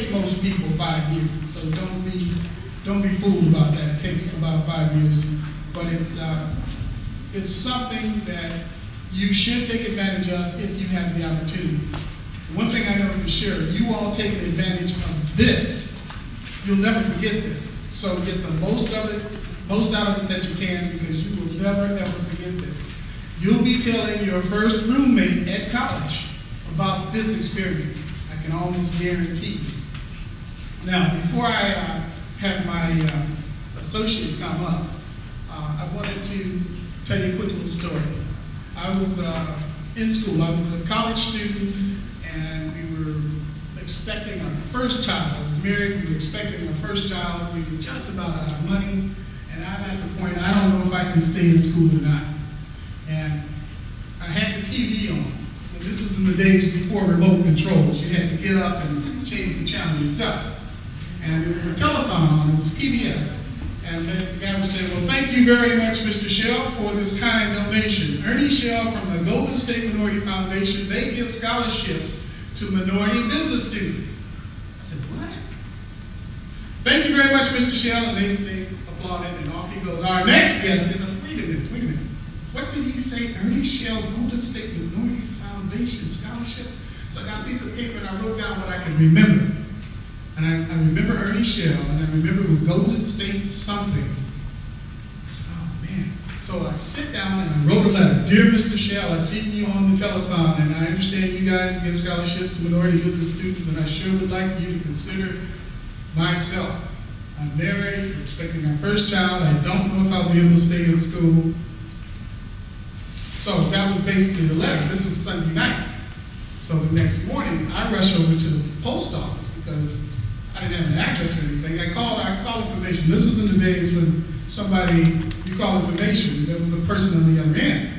takes most people 5 years, so don't be fooled about that. It takes about 5 years, but it's something that you should take advantage of if you have the opportunity. One thing I know for sure, if you all taking advantage of this, you'll never forget this. So get the most out of it that you can, because you will never ever forget this. You'll be telling your first roommate at college about this experience. I can almost guarantee you. Now, before I have my associate come up, I wanted to tell you a quick little story. I was in school. I was a college student, and we were expecting our first child. I was married. We were expecting our first child. We were just about out of money, and I'm at the point I don't know if I can stay in school or not. And I had the TV on. And this was in the days before remote controls. You had to get up and change the channel yourself. And there was a telethon on. It was PBS. And the guy was saying, well, thank you very much, Mr. Shell, for this kind donation. Ernie Shell from the Golden State Minority Foundation, they give scholarships to minority business students. I said, what? Thank you very much, Mr. Shell. And they applauded, and off he goes. Our next guest is, I said, wait a minute. What did he say? Ernie Shell, Golden State Minority Foundation Scholarship? So I got a piece of paper and I wrote down what I could remember. And I remember Ernie Shell, and I remember it was Golden State something. I said, oh man. So I sit down and I wrote a letter. Dear Mr. Shell, I seen you on the telethon, and I understand you guys give scholarships to minority business students, and I sure would like for you to consider myself. I'm married, we're expecting our first child. I don't know if I'll be able to stay in school. So that was basically the letter. This was Sunday night. So the next morning, I rush over to the post office because I didn't have an address or anything. I called information. This was in the days when you call information, there was a person on the other end.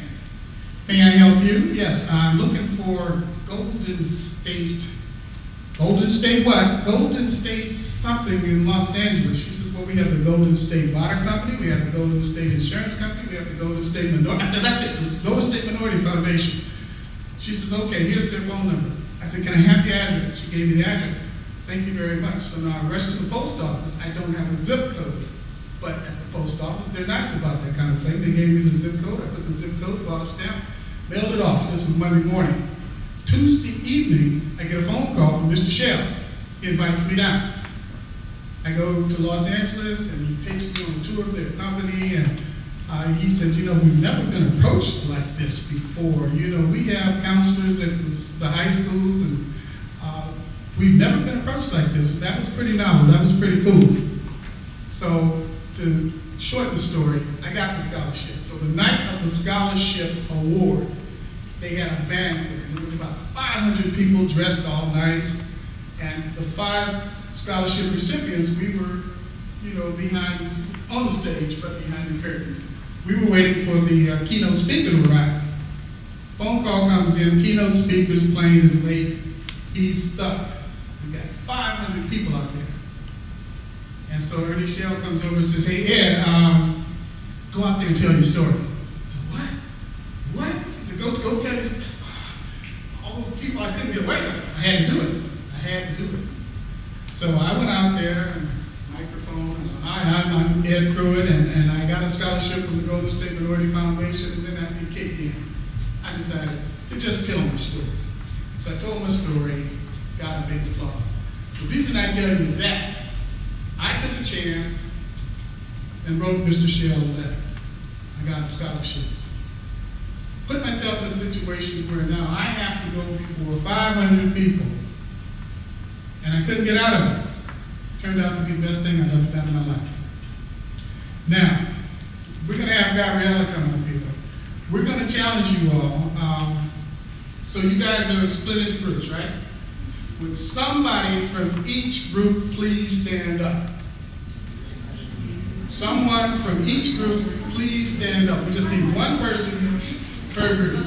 May I help you? Yes, I'm looking for Golden State what? Golden State something in Los Angeles. She says, well, we have the Golden State Water Company, we have the Golden State Insurance Company, we have the Golden State Minority. I said, that's it, Golden State Minority Foundation. She says, okay, here's their phone number. I said, can I have the address? She gave me the address. Thank you very much. So now I rush to the post office. I don't have a zip code, but at the post office, they're nice about that kind of thing. They gave me the zip code. I put the zip code, bought a stamp, mailed it off. This was Monday morning. Tuesday evening, I get a phone call from Mr. Shell. He invites me down. I go to Los Angeles, and he takes me on a tour of their company, and he says, you know, we've never been approached like this before. You know, we have counselors at the high schools, and we've never been approached like this. That was pretty novel. That was pretty cool. So to shorten the story, I got the scholarship. So the night of the scholarship award, they had a banquet, and it was about 500 people dressed all nice. And the 5 scholarship recipients, we were, you know, on the stage, but behind the curtains. We were waiting for the keynote speaker to arrive. Phone call comes in, keynote speaker's plane is late, he's stuck. We got 500 people out there. And so Ernie Shell comes over and says, hey Ed, go out there and tell your story. I said, what? He said, go tell your story. All those people I couldn't get away with. I had to do it. So I went out there, and microphone, hi, I'm Ed Pruitt, and I got a scholarship from the Golden State Minority Foundation, and then it kicked in. I decided to just tell my story. So I told my story, got a big applause. The reason I tell you that, I took a chance and wrote Mr. Shell a letter. I got a scholarship. Put myself in a situation where now I have to go before 500 people, and I couldn't get out of it. Turned out to be the best thing I've ever done in my life. Now, we're going to have Gabriella come up here. We're going to challenge you all. So you guys are split into groups, right? Would somebody from each group please stand up? Someone from each group, please stand up. We just need one person per group.